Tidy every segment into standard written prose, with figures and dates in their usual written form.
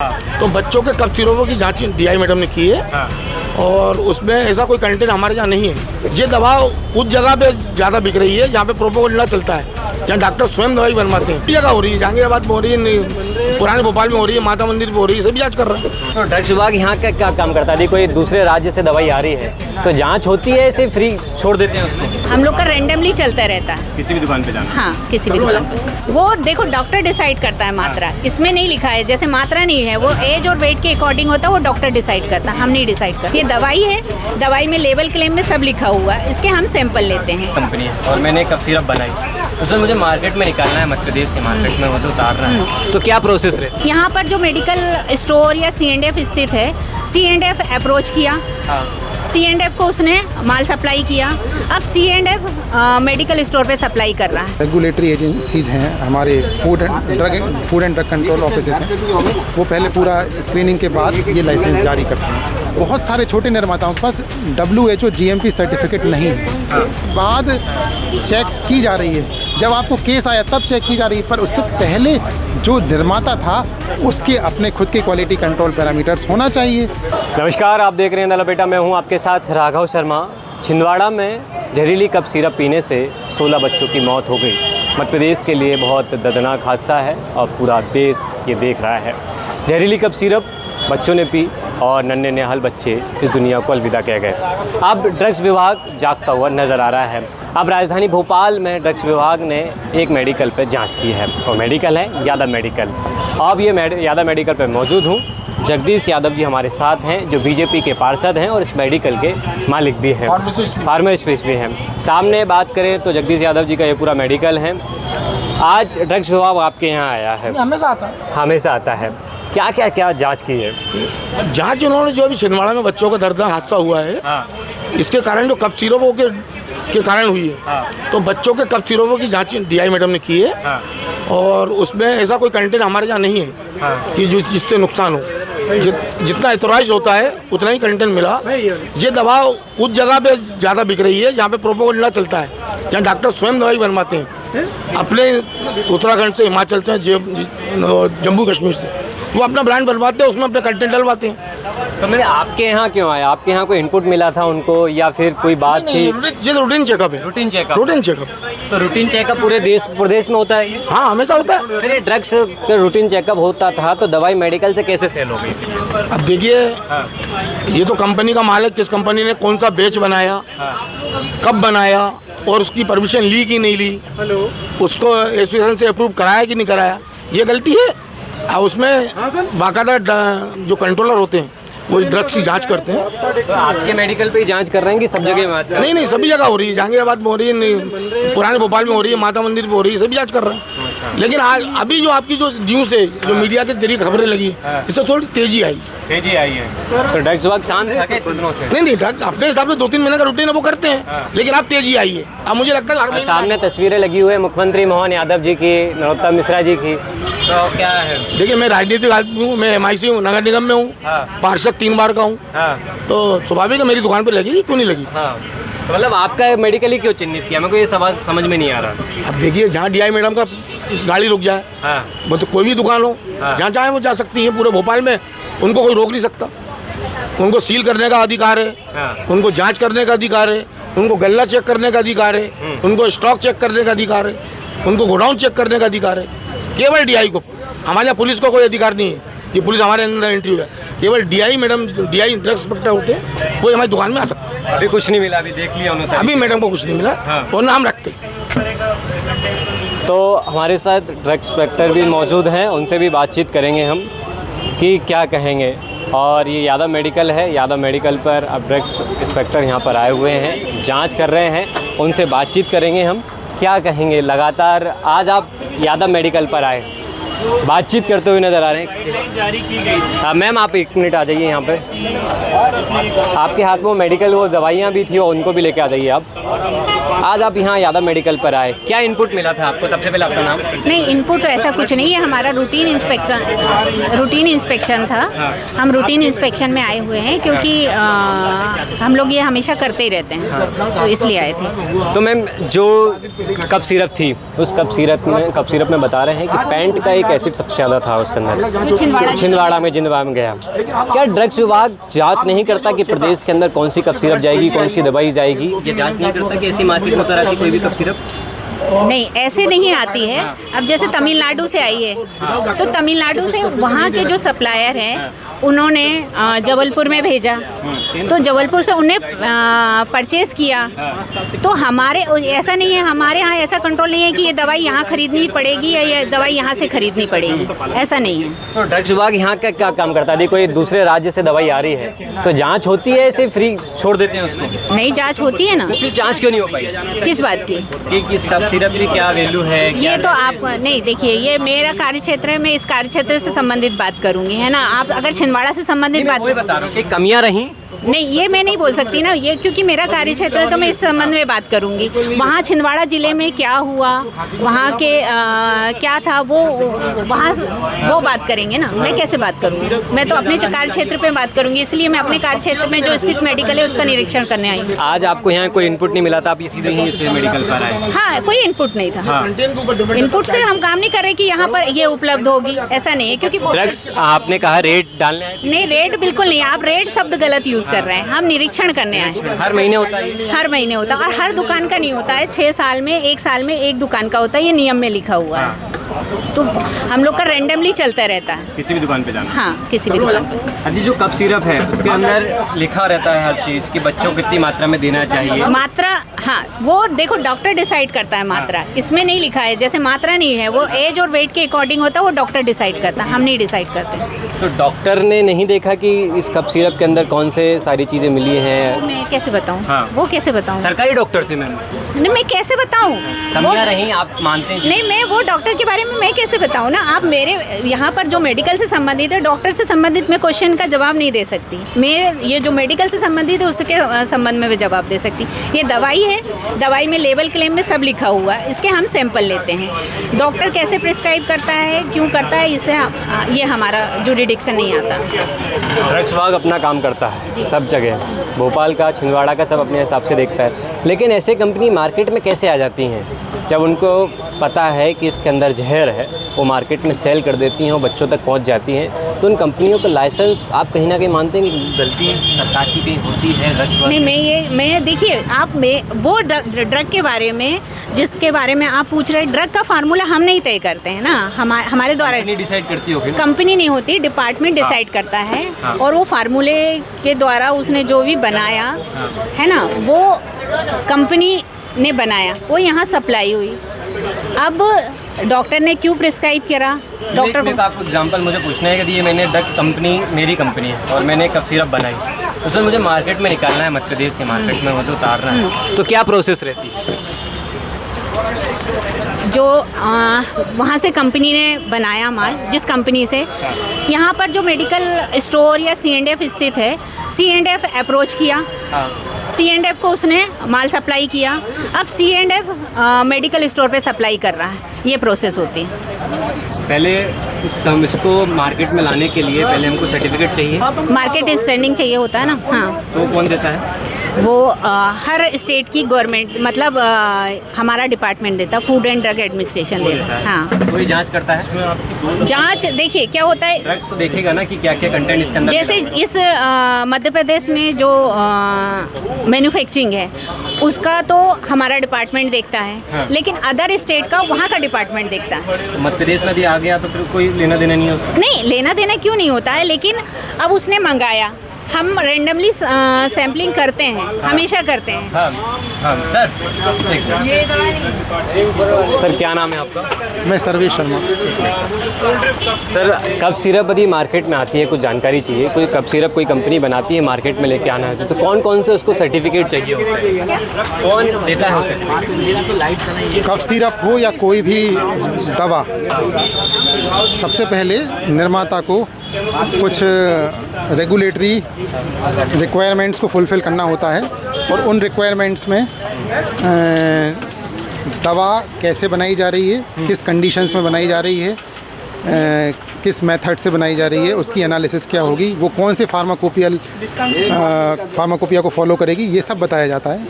तो बच्चों के कफ सिरपों की जांच डीआई मैडम ने की है और उसमें ऐसा कोई कंटेंट हमारे यहाँ नहीं है। ये दवा उस जगह पे ज़्यादा बिक रही है जहाँ पे प्रोपोगंडा चलता है, जहाँ डॉक्टर स्वयं दवाई बनवाते हैं। जगह हो रही है, जहांगीराबाद में हो रही है, पुराने भोपाल में हो रही है, माता मंदिर में हो रही है, सभी जाँच कर रहे हैं। तो ड्रग्स विभाग यहाँ का क्या काम करता है? कोई दूसरे राज्य से दवाई आ रही है तो जांच होती है, सिर्फ फ्री छोड़ देते हैं उसको? हम लोग का रैंडमली चलता रहता है, किसी भी दुकान पे जाना? हाँ, किसी भी दुकान पे। वो देखो डॉक्टर डिसाइड करता है मात्रा, इसमें नहीं लिखा है, जैसे मात्रा नहीं है, वो एज और वेट के अकॉर्डिंग होता है, वो डॉक्टर डिसाइड करता है, हम नहीं डिसाइड करते। ये दवाई है, दवाई में लेबल क्लेम में सब लिखा हुआ है, इसके हम सैंपल लेते हैं। कंपनी है और मैंने कफ सिरप बनाई, उसमें मुझे मार्केट में निकालना है, मध्य प्रदेश के मार्केट में मुझे उतारना है, तो क्या प्रोसेस रहती है? यहाँ पर जो मेडिकल स्टोर या C&F स्थित है, C&F अप्रोच किया, C&F को उसने माल सप्लाई किया, अब C&F मेडिकल स्टोर पे सप्लाई कर रहा है। रेगुलेटरी एजेंसीज़ हैं हमारे, food and drug control offices हैं, वो पहले पूरा स्क्रीनिंग के बाद ये लाइसेंस जारी करते हैं। बहुत सारे छोटे निर्माताओं के पास WHO GMP सर्टिफिकेट नहीं है, बाद चेक की जा रही है, जब आपको केस आया तब चेक की जा रही है, पर उससे पहले जो निर्माता था उसके अपने खुद के क्वालिटी कंट्रोल पैरामीटर्स होना चाहिए। नमस्कार, आप देख रहे हैं द लपेटा, मैं हूं आपके साथ राघव शर्मा। छिंदवाड़ा में जहरीली कफ सिरप पीने से 16 बच्चों की मौत हो गई। मध्य प्रदेश के लिए बहुत दर्दनाक हादसा है और पूरा देश ये देख रहा है। जहरीली कफ सिरप बच्चों ने पी और नन्हे निहाल बच्चे इस दुनिया को अलविदा कह गए। अब ड्रग्स विभाग जागता हुआ नज़र आ रहा है। अब राजधानी भोपाल में ड्रग्स विभाग ने एक मेडिकल पर जांच की है और मेडिकल है यादव मेडिकल। अब ये यादव मेडिकल पर मौजूद हूँ। जगदीश यादव जी हमारे साथ हैं, जो बीजेपी के पार्षद हैं और इस मेडिकल के मालिक भी हैं, फार्मासिस्ट भी हैं। सामने बात करें तो जगदीश यादव जी का ये पूरा मेडिकल है। आज ड्रग्स विभाग आपके यहाँ आया है? हमेशा आता है। क्या जांच की है? जांच उन्होंने जो अभी छिंदवाड़ा में बच्चों का दर्दनाक हादसा हुआ है, इसके कारण जो कफ सिरपों के कारण हुई है, तो बच्चों के कफ सिरपों की जांच डीआई मैडम ने की है और उसमें ऐसा कोई कंटेंट हमारे यहाँ नहीं है कि जो जिससे नुकसान हो। जितना एथोराइज होता है उतना ही कंटेंट मिला। ये दवा उस जगह पे ज़्यादा बिक रही है जहाँ पे प्रोपोगंडा चलता है, जहाँ डॉक्टर स्वयं दवाई बनवाते हैं, अपने उत्तराखंड से, हिमाचल से, जम्मू कश्मीर से, वो अपना ब्रांड बनवाते हैं, उसमें अपने कंटेंट डलवाते हैं। तो मैंने आपके यहाँ क्यों आया? आपके यहाँ कोई इनपुट मिला था उनको या फिर कोई बात थी? ये रूटीन चेकअप है। Routine checkup. तो रूटीन चेकअप पूरे देश में होता है ये? हाँ, हमेशा होता है। फिर ड्रग्स का रूटीन चेकअप होता था तो दवाई मेडिकल से कैसे सेल हो गई? अब देखिए, ये तो कंपनी का मालिक, किस कंपनी ने कौन सा बैच बनाया, कब बनाया और उसकी परमिशन ली कि नहीं ली, उसको एसोसिएशन से अप्रूव कराया कि नहीं कराया, ये गलती है। और उसमें बाकायदा जो कंट्रोलर होते हैं वो ड्रग्स की जांच करते हैं। तो आपके मेडिकल पे ही जांच कर रहे हैं कि सब जगह? नहीं, सभी जगह हो रही है। जहांगीराबाद में हो रही है, पुराने भोपाल में हो रही है, माता मंदिर में हो रही है, सभी जांच कर रहे हैं। लेकिन आज अभी जो आपकी जो न्यूज़ है, जो मीडिया के जरिए खबरें लगी, इससे थोड़ी तेजी आई है। तो ड्रग्स विभाग शांत था क्या दिनों से? नहीं, ड्रग्स अपने हिसाब से 2-3 महीने का रूटीन है वो करते हैं, लेकिन अब तेजी आई है। अब मुझे लगता है सामने तस्वीरें लगी हुई है मुख्यमंत्री मोहन यादव जी की, नरोत्तम मिश्रा जी की, तो क्या है? देखिए, मैं राजनीतिक आदमी हूँ, मैं MIC हूँ, नगर निगम में हूँ, पार्षद 3 बार का हूँ, तो स्वाभाविक है मेरी दुकान पे लगी, क्यों नहीं लगी? तो मतलब आपका मेडिकल ही क्यों चिन्हित किया? मेरे को ये समझ में नहीं आ रहा। अब देखिए, जहाँ डीआई मैडम का गाड़ी रुक जाए, वो तो कोई भी दुकान हो, जहाँ चाहे वो जा सकती है पूरे भोपाल में, उनको कोई रोक नहीं सकता। उनको सील करने का अधिकार है, उनको जांच करने का अधिकार है, उनको गल्ला चेक करने का अधिकार है, उनको स्टॉक चेक करने का अधिकार है, उनको गोडाउन चेक करने का अधिकार है। केवल डीआई को, हमारे यहाँ पुलिस को कोई अधिकार नहीं है कि पुलिस हमारे अंदर एंट्री हुआ। केवल DI madam, DI drugs inspector होते हैं, वो हमारी दुकान में आ सकते हैं। अभी कुछ नहीं मिला? अभी देख लिया उन्होंने? अभी मैडम को कुछ नहीं मिला, वो नाम रखते। तो हमारे साथ ड्रग्स इंस्पेक्टर भी मौजूद हैं, उनसे भी बातचीत करेंगे हम कि क्या कहेंगे। और ये यादव मेडिकल है, यादव मेडिकल पर अब ड्रग्स इंस्पेक्टर यहाँ पर आए हुए हैं, जांच कर रहे हैं, उनसे बातचीत करेंगे हम, क्या कहेंगे। लगातार आज आप यादव मेडिकल पर आए, बातचीत करते हुए नज़र आ रहे हैं। जारी की गई। मैम, आप 1 मिनट आ जाइए यहाँ पे। आपके हाथ में मेडिकल वो दवाइयाँ भी थी, उनको भी लेके आ जाइए आप। आज आप यहाँ यादव मेडिकल पर आए, क्या इनपुट मिला था आपको? सबसे पहले आपका नाम। नहीं, इनपुट तो ऐसा कुछ नहीं है, हमारा रूटीन इंस्पेक्शन था। हम रूटीन इंस्पेक्शन में आए हुए हैं क्योंकि हम लोग ये हमेशा करते ही रहते हैं, तो इसलिए आए थे। तो मैम, जो कप सिरप थी उस कप सिरप में बता रहे हैं कि पैंट का एक एसिड सबसे ज़्यादा था उसके अंदर, छिंदवाड़ा में गया। क्या ड्रग्स विभाग जांच नहीं करता कि प्रदेश के अंदर कौन सी कप सिरप जाएगी, कौन सी दवाई जाएगी? ये जांच नहीं करता कि ऐसी मार्केट में तरह की कोई भी कप सिरप? नहीं, ऐसे नहीं आती है। अब जैसे तमिलनाडु से आई है, तो तमिलनाडु से वहाँ के जो सप्लायर हैं उन्होंने जबलपुर में भेजा, तो जबलपुर से उन्हें परचेज़ किया। तो हमारे ऐसा नहीं है, हमारे यहाँ ऐसा कंट्रोल नहीं है कि ये दवाई यहाँ खरीदनी पड़ेगी या ये दवाई यहाँ से खरीदनी पड़ेगी, ऐसा नहीं है। तो ड्रग्स विभाग यहाँ का क्या काम करता है? कोई दूसरे राज्य से दवाई आ रही है तो जाँच होती है, ऐसे फ्री छोड़ देते हैं उसको? नहीं, जाँच होती है ना। फिर जाँच क्यों नहीं हो पाई? किस बात की? कि सिरप की क्या वैल्यू है? ये तो आप नहीं, देखिए, ये मेरा कार्य क्षेत्र है, मैं इस कार्य क्षेत्र से संबंधित बात करूंगी, है ना। आप अगर छिंदवाड़ा से संबंधित बात बता रहा हूँ कि कमियां रहीं। नहीं, ये मैं नहीं बोल सकती ना, ये क्योंकि मेरा कार्य क्षेत्र है तो मैं इस संबंध में बात करूंगी। वहाँ छिंदवाड़ा जिले में क्या हुआ, वहाँ के क्या था, वो वहाँ वो बात करेंगे ना, मैं कैसे बात करूँगी? मैं तो अपने कार्य क्षेत्र पे बात करूँगी, इसलिए मैं अपने कार्य क्षेत्र में जो स्थित मेडिकल है उसका निरीक्षण करने आई हूँ। आज आपको यहाँ कोई इनपुट नहीं मिला था, आप सीधे यहीं से मेडिकल पर आए? हाँ, कोई इनपुट नहीं था। इनपुट से हम काम नहीं कर रहे कि यहाँ पर ये उपलब्ध होगी, ऐसा नहीं है। क्योंकि ड्रग्स आपने कहा रेट डालने आए? नहीं, रेट बिल्कुल नहीं, आप रेट शब्द गलत यूज कर रहे हैं। हम निरीक्षण करने आए हैं। हर महीने होता है? हर महीने होता है, और हर दुकान का नहीं होता है। 6 साल में, 1 साल में एक दुकान का होता है, ये नियम में लिखा हुआ है। तो हम लोग का रैंडमली चलता रहता है, किसी भी दुकान पे जाना? हाँ, किसी भी दुकान पे। अभी जो कप सिरप है उसके अंदर लिखा रहता है हर चीज़ कि बच्चों को कितनी मात्रा में देना चाहिए। मात्रा, हाँ, वो देखो डॉक्टर डिसाइड करता है मात्रा। इसमें नहीं लिखा है, जैसे मात्रा नहीं है, वो एज और वेट के अकॉर्डिंग होता है, वो डॉक्टर डिसाइड करता है, हम नहीं डिसाइड करते। तो डॉक्टर ने नहीं देखा कि इस कप सिरप के अंदर कौन से सारी चीज़ें मिली हैं? मैं कैसे बताऊँ? हाँ। वो कैसे बताऊँ? सरकारी डॉक्टर थे मैम। नहीं, मैं कैसे बताऊँ? कमियां रहीं, आप मानते हैं? नहीं, मैं वो डॉक्टर के बारे में मैं कैसे बताऊँ ना। आप मेरे यहाँ पर जो मेडिकल से संबंधित है, डॉक्टर से संबंधित मैं क्वेश्चन का जवाब नहीं दे सकती। मेरे ये जो मेडिकल से संबंधित है उसके संबंध में मैं जवाब दे सकती। ये दवाई है, दवाई में लेबल क्लेम में सब लिखा हुआ है, इसके हम सैंपल लेते हैं। डॉक्टर कैसे प्रिस्क्राइब करता है, क्यों करता है, इससे ये हमारा जुरिडिक्शन नहीं आता। ड्रग्स विभाग अपना काम करता है सब जगह, भोपाल का, छिंदवाड़ा का, सब अपने हिसाब से देखता है। लेकिन ऐसे कंपनी मार्केट में कैसे आ जाती हैं जब उनको पता है कि इसके अंदर जहर है? वो मार्केट में सेल कर देती हैं और बच्चों तक पहुंच जाती हैं। तो उन कंपनियों का लाइसेंस आप कहीं ना कहीं मानते हैं कि गलती सरकार की भी होती है? नहीं, मैं देखिए, आप वो ड्रग के बारे में, जिसके बारे में आप पूछ रहे हैं, ड्रग का फार्मूला हम नहीं तय करते हैं ना, हमारे द्वारा डिसाइड करती होगी। कंपनी नहीं होती, डिपार्टमेंट डिसाइड करता है। और वो फार्मूले के द्वारा उसने जो भी बनाया है ना, वो कंपनी ने बनाया, वो यहाँ सप्लाई हुई। अब डॉक्टर ने क्यों प्रिस्क्राइब करा? डॉक्टर को आपको एग्जांपल मुझे पूछना है कि ये मैंने ड्रग कंपनी, मेरी कंपनी है और मैंने कप सिरप बनाई, उसमें मुझे मार्केट में निकालना है, मध्य प्रदेश के मार्केट में मुझे उतारना है, तो क्या प्रोसेस रहती है? जो वहाँ से कंपनी ने बनाया माल, जिस कंपनी से, यहाँ पर जो मेडिकल स्टोर या C&F स्थित है, C&F अप्रोच किया, C&F को उसने माल सप्लाई किया। अब C&F मेडिकल स्टोर पे सप्लाई कर रहा है, ये प्रोसेस होती है। पहले इसको मार्केट में लाने के लिए पहले हमको सर्टिफिकेट चाहिए, मार्केट स्टैंडिंग चाहिए होता है ना। हाँ, तो कौन देता है? वो हर स्टेट की गवर्नमेंट, मतलब हमारा डिपार्टमेंट देता, फूड एंड ड्रग एडमिनिस्ट्रेशन देता है। हाँ, कोई जांच करता है? जांच देखिए क्या होता है, ड्रग्स को देखेगा ना कि क्या क्या कंटेंट इसके अंदर। जैसे इस मध्य प्रदेश में जो मैन्युफैक्चरिंग है उसका तो हमारा डिपार्टमेंट देखता है। हाँ। लेकिन अदर स्टेट का वहाँ का डिपार्टमेंट देखता है। तो मध्य प्रदेश में भी आ गया तो फिर कोई लेना देना नहीं होता? नहीं, लेना देना क्यों नहीं होता है, लेकिन अब उसने मंगाया, हम रैंडमली सैम्पलिंग करते हैं, हमेशा करते हैं। हाँ, सर क्या नाम है आपका? मैं Sarvesh Sharma. Sir, cup syrup यदि मार्केट में आती है, कुछ जानकारी चाहिए, कोई कप सिरप कोई कंपनी बनाती है, मार्केट में लेके आना है, तो कौन कौन से उसको सर्टिफिकेट चाहिए होता है? कौन देता है उसे? कफ सिरप हो या कोई भी दवा, सबसे पहले निर्माता को कुछ रेगुलेटरी रिक्वायरमेंट्स को फुलफ़िल करना होता है। और उन रिक्वायरमेंट्स में दवा कैसे बनाई जा रही है, किस कंडीशंस में बनाई जा रही है, किस मेथड से बनाई जा रही है, उसकी एनालिसिस क्या होगी, वो कौन से फार्माकोपिया को फॉलो करेगी, ये सब बताया जाता है।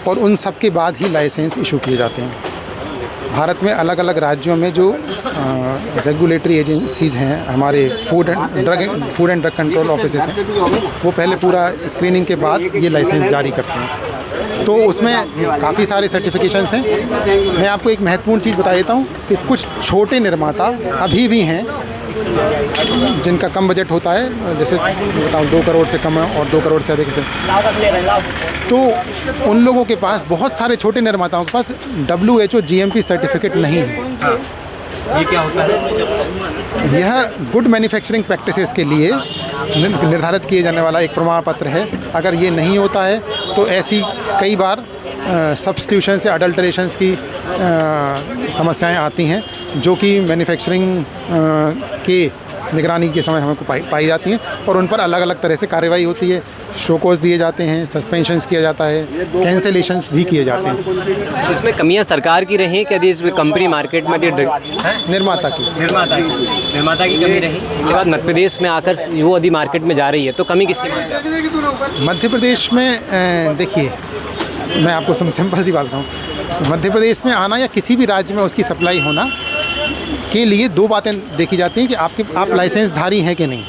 और उन सब के बाद ही लाइसेंस इशू किए जाते हैं। भारत में अलग अलग राज्यों में जो रेगुलेटरी एजेंसीज़ हैं, हमारे food and drug control offices हैं, वो पहले पूरा स्क्रीनिंग के बाद ये लाइसेंस जारी करते हैं। तो उसमें काफ़ी सारे सर्टिफिकेशंस हैं। मैं आपको एक महत्वपूर्ण चीज़ बता देता हूँ कि कुछ छोटे निर्माता अभी भी हैं जिनका कम बजट होता है, जैसे बताऊँ 2 करोड़ से कम है और 2 करोड़ से अधिक से, तो उन लोगों के पास, बहुत सारे छोटे निर्माताओं के पास WHO GMP सर्टिफिकेट नहीं है। ये क्या होता है? यह गुड मैन्युफैक्चरिंग प्रैक्टिसेस के लिए निर्धारित किए जाने वाला एक प्रमाण पत्र है। अगर ये नहीं होता है तो ऐसी कई बार सब्स्टिट्यूशन या अडल्टरेशंस की समस्याएं आती हैं, जो कि मैन्युफैक्चरिंग के निगरानी के समय हमको पाई जाती हैं, और उन पर अलग अलग तरह से कार्रवाई होती है। शोकॉज दिए जाते हैं, सस्पेंशंस किया जाता है, कैंसिलेशंस भी किए जाते हैं। तो इसमें कमियां सरकार की रही कि यदि इस कंपनी मार्केट में निर्माता की कमी रही, उसके बाद मध्य प्रदेश में आकर वो यदि मार्केट में जा रही है तो कमी किसकी? मध्य प्रदेश में देखिए, मैं आपको सिंपल सी बात बताऊँ, मध्य प्रदेश में आना या किसी भी राज्य में उसकी सप्लाई होना के लिए 2 बातें देखी जाती हैं कि आप लाइसेंसधारी हैं कि नहीं।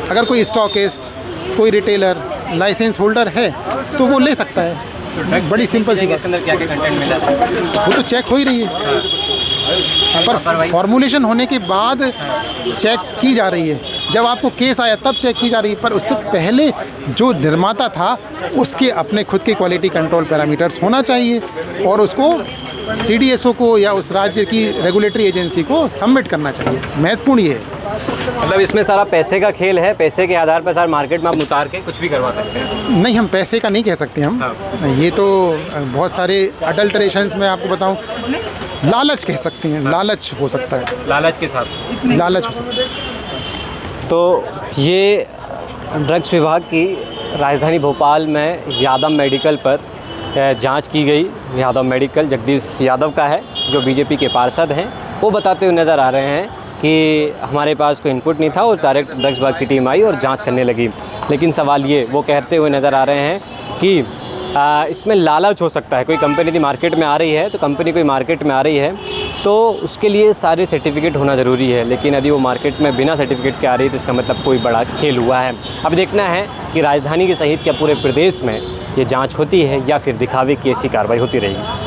अगर कोई स्टॉकिस्ट, कोई रिटेलर लाइसेंस होल्डर है तो वो ले सकता है। बड़ी सिंपल सी बात। इसके अंदर क्या क्या कंटेंट मिला था? वो तो चेक हो ही रही है, पर फॉर्मुलेशन होने के बाद चेक की जा रही है। जब आपको केस आया तब चेक की जा रही है, पर उससे पहले जो निर्माता था उसके अपने खुद के क्वालिटी कंट्रोल पैरामीटर्स होना चाहिए और उसको CDSO को या उस राज्य की रेगुलेटरी एजेंसी को सबमिट करना चाहिए। महत्वपूर्ण ये है। मतलब इसमें सारा पैसे का खेल है, पैसे के आधार पर सर मार्केट में आप उतार के कुछ भी करवा सकते हैं? नहीं, हम पैसे का नहीं कह सकते हम। ये तो बहुत सारे अडल्टरेशंस में आपको बताऊं, लालच कह सकते हैं, लालच हो सकता है, लालच के साथ लालच हो सकता है। तो ये ड्रग्स विभाग की राजधानी भोपाल में यादव मेडिकल पर जांच की गई। यादव मेडिकल जगदीश यादव का है, जो बीजेपी के पार्षद हैं। वो बताते हुए नज़र आ रहे हैं कि हमारे पास कोई इनपुट नहीं था और डायरेक्ट ड्रग्स विभाग की टीम आई और जांच करने लगी। लेकिन सवाल ये, वो कहते हुए नज़र आ रहे हैं कि इसमें लालच हो सकता है। कोई कंपनी यदि मार्केट में आ रही है तो तो उसके लिए सारे सर्टिफिकेट होना ज़रूरी है, लेकिन यदि वो मार्केट में बिना सर्टिफिकेट के आ रही है तो इसका मतलब कोई बड़ा खेल हुआ है। अब देखना है कि राजधानी के सहित क्या पूरे प्रदेश में ये जांच होती है या फिर दिखावे की ऐसी कार्रवाई होती रहेगी।